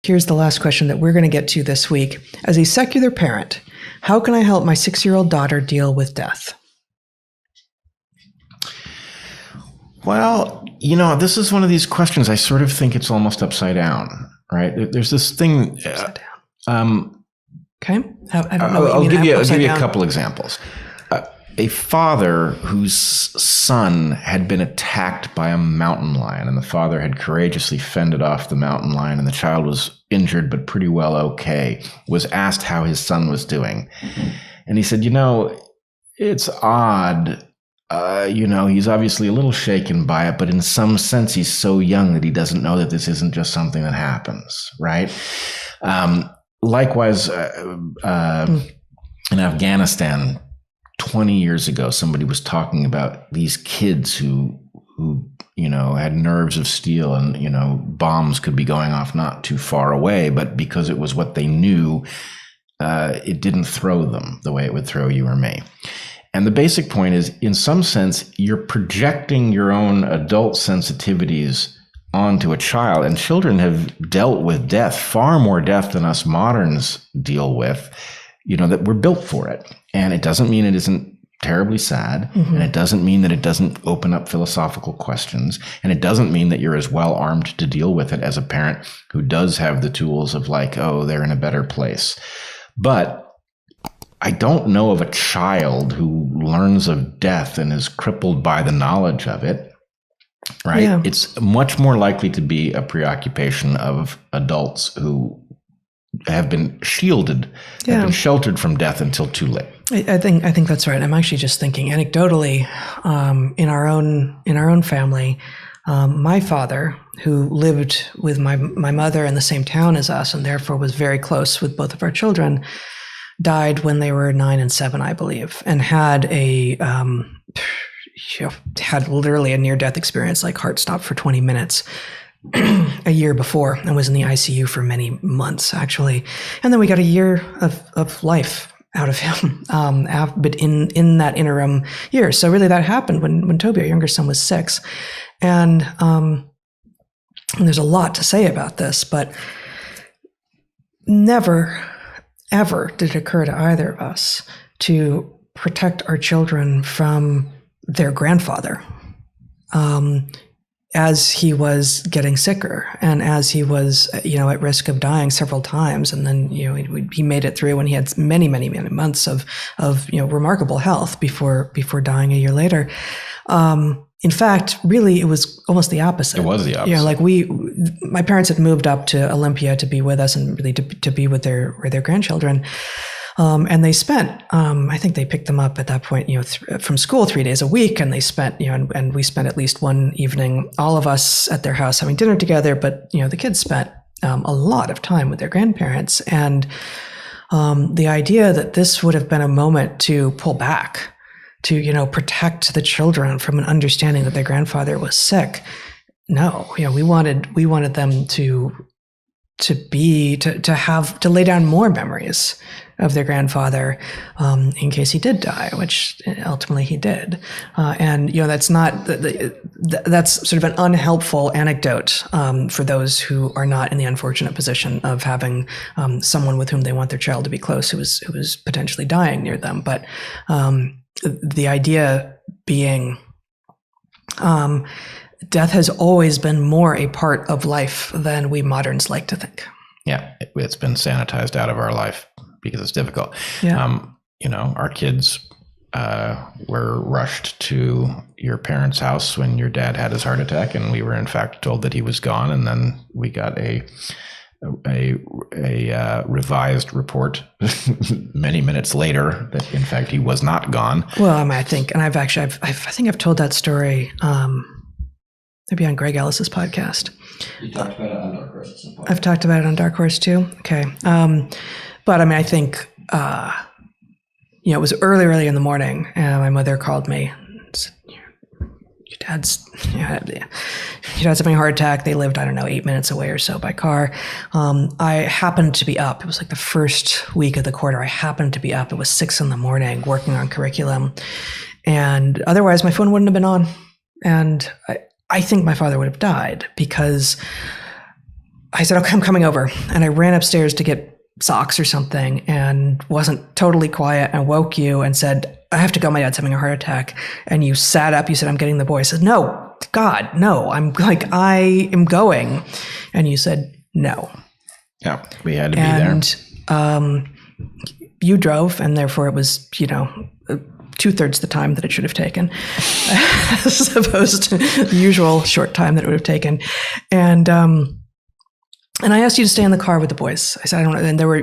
Here's the last question that we're going to get to this week. As a secular parent, how can I help my 6-year-old daughter deal with death? Well, this is one of these questions. I sort of think it's almost upside down, right? There's this thing. Upside down. Okay. I don't know what you I'll mean. give you down. a couple examples. A father whose son had been attacked by a mountain lion, and the father had courageously fended off the mountain lion, and the child was injured but pretty well okay, was asked how his son was doing. And he said, it's odd. He's obviously a little shaken by it, but in some sense, he's so young that he doesn't know that this isn't just something that happens, right? Likewise, in Afghanistan, 20 years ago, somebody was talking about these kids who had nerves of steel, and, bombs could be going off not too far away, but because it was what they knew, it didn't throw them the way it would throw you or me. And the basic point is, in some sense, you're projecting your own adult sensitivities onto a child, and children have dealt with death, far more death than us moderns deal with, that we're built for it. And it doesn't mean it isn't terribly sad, and it doesn't mean that it doesn't open up philosophical questions, and it doesn't mean that you're as well armed to deal with it as a parent who does have the tools of they're in a better place. But I don't know of a child who learns of death and is crippled by the knowledge of it, right? Yeah. It's much more likely to be a preoccupation of adults who have been shielded, have been sheltered from death until too late. I think that's right. I'm actually just thinking anecdotally, in our own family, my father, who lived with my mother in the same town as us and therefore was very close with both of our children, died when they were 9 and 7, I believe, and had had literally a near-death experience, like heart stopped for 20 minutes a year before, and was in the ICU for many months, actually. And then we got a year of life out of him, but in that interim year. So really that happened when Toby, our younger son, was 6. And there's a lot to say about this, but never, ever did it occur to either of us to protect our children from their grandfather as he was getting sicker and as he was, at risk of dying several times. And then, he made it through when he had many, many, many months of remarkable health before dying a year later. In fact, really, it was almost the opposite. It was the opposite. My parents had moved up to Olympia to be with us and really to be with their grandchildren. And they spent, I think they picked them up at that point, from school 3 days a week. And they spent, and we spent at least one evening, all of us at their house having dinner together. But, the kids spent a lot of time with their grandparents. And the idea that this would have been a moment to pull back, to, protect the children from an understanding that their grandfather was sick. No, we wanted them to lay down more memories of their grandfather, in case he did die, which ultimately he did. And, that's sort of an unhelpful anecdote, for those who are not in the unfortunate position of having, someone with whom they want their child to be close who was potentially dying near them. But, the idea being, death has always been more a part of life than we moderns like to think. Yeah, it's been sanitized out of our life because it's difficult. Yeah. Our kids were rushed to your parents' house when your dad had his heart attack, and we were in fact told that he was gone. And then we got a revised report many minutes later that in fact he was not gone. Well, I think, and I think I've told that story, maybe on Greg Ellis's podcast. You talked about it on DarkHorse at some point. I've talked about it on DarkHorse too. Okay. But I think, it was early in the morning, and my mother called me and said, your dad's having a heart attack. They lived, 8 minutes away or so by car. I happened to be up. It was like the first week of the quarter. I happened to be up. It was 6 a.m. working on curriculum. And otherwise my phone wouldn't have been on. And I think my father would have died because I said, okay, I'm coming over. And I ran upstairs to get socks or something and wasn't totally quiet and woke you and said, I have to go. My dad's having a heart attack. And you sat up. You said, I'm getting the boy. I said, no, God, no. I am going. And you said, no. Yeah, we had to be there. And you drove, and therefore it was, 2/3 the time that it should have taken, as opposed to the usual short time that it would have taken. And I asked you to stay in the car with the boys. I said, I don't know. And there were,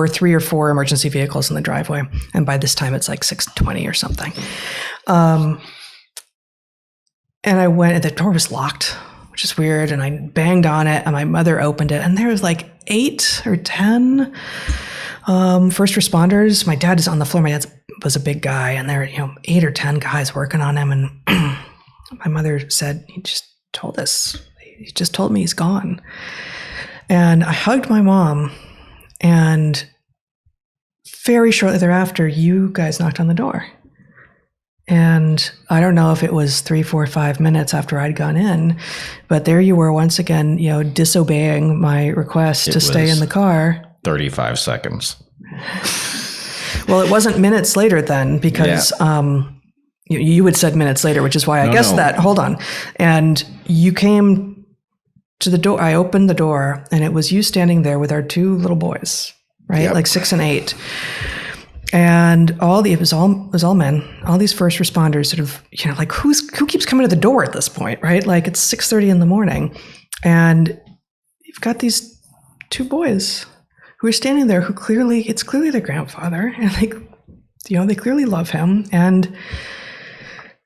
3 or 4 emergency vehicles in the driveway. And by this time, it's like 6:20 or something. And I went, and the door was locked, which is weird. And I banged on it, and my mother opened it. And there was like 8 or 10 first responders. My dad is on the floor. My dad was a big guy, and there were, 8 or 10 guys working on him. And my mother said, he just told me he's gone. And I hugged my mom, and very shortly thereafter, you guys knocked on the door. And I don't know if it was 3, 4, 5 minutes after I'd gone in, but there you were once again, disobeying my request to stay in the car. 35 seconds. Well, it wasn't minutes later then, because you had said minutes later, which is why I guessed that. Hold on. And you came to the door. I opened the door, and it was you standing there with our 2 little boys, right? Yep. Like 6 and 8. And it was all men, all these first responders sort of, who keeps coming to the door at this point, right? Like it's 6:30 in the morning, and you've got these 2 boys who are standing there it's clearly their grandfather, and they clearly love him, and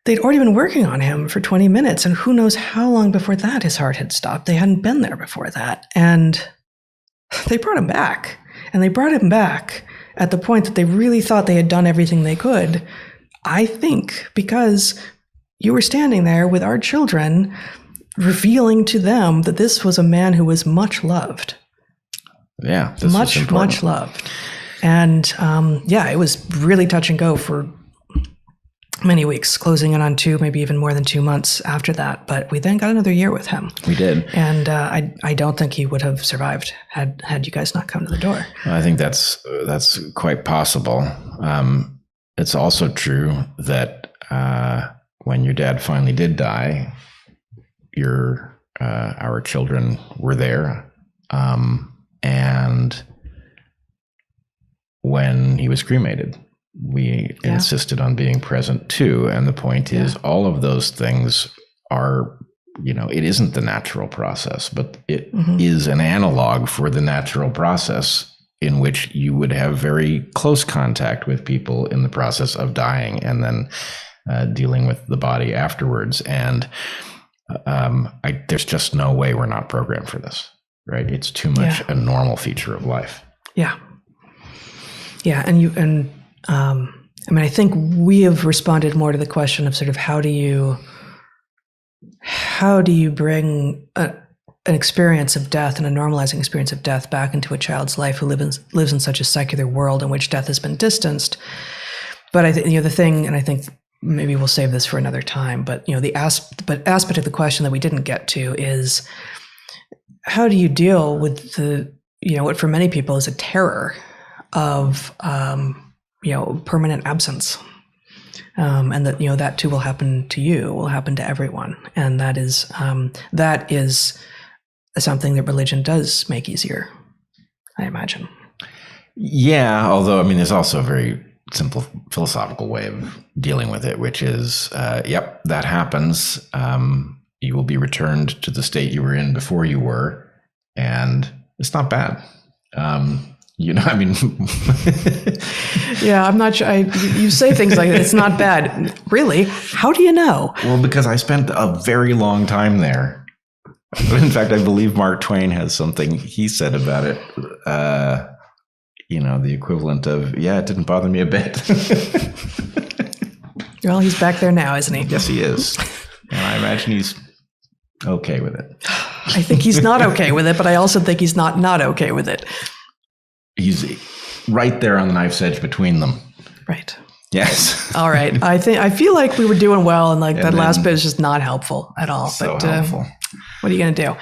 they'd already been working on him for 20 minutes, and who knows how long before that his heart had stopped. They hadn't been there before that. And they brought him back. And they brought him back at the point that they really thought they had done everything they could, I think, because you were standing there with our children, revealing to them that this was a man who was much loved. Yeah, much loved. And it was really touch and go for many weeks, closing in on 2, maybe even more than 2 months after that. But we then got another year with him. We did. And I don't think he would have survived had you guys not come to the door. I think that's quite possible. It's also true that when your dad finally did die, our children were there. And when he was cremated, we insisted on being present too. And the point is, all of those things are, it isn't the natural process, but it is an analog for the natural process in which you would have very close contact with people in the process of dying and then dealing with the body afterwards. And there's just no way we're not programmed for this, right? It's too much a normal feature of life. Yeah. Yeah. I think we have responded more to the question of sort of how do you bring an experience of death and a normalizing experience of death back into a child's life who lives in such a secular world in which death has been distanced. But I think the thing, and I think maybe we'll save this for another time, but the aspect of the question that we didn't get to is how do you deal with what for many people is a terror of permanent absence, and that too will happen to you, will happen to everyone, and that is something that religion does make easier, I imagine. Yeah, although there's also a very simple philosophical way of dealing with it, which is, that happens. You will be returned to the state you were in before you were, and it's not bad. Yeah, I'm not sure. You say things like that. It's not bad. Really? How do you know? Well, because I spent a very long time there. In fact, I believe Mark Twain has something he said about it. The equivalent of, it didn't bother me a bit. Well, he's back there now, isn't he? Yes, he is. And I imagine he's okay with it. I think he's not okay with it, but I also think he's not okay with it. He's right there on the knife's edge between them. Right. Yes. All right. I feel like we were doing well, and that last bit is just not helpful at all. So helpful. What are you going to do?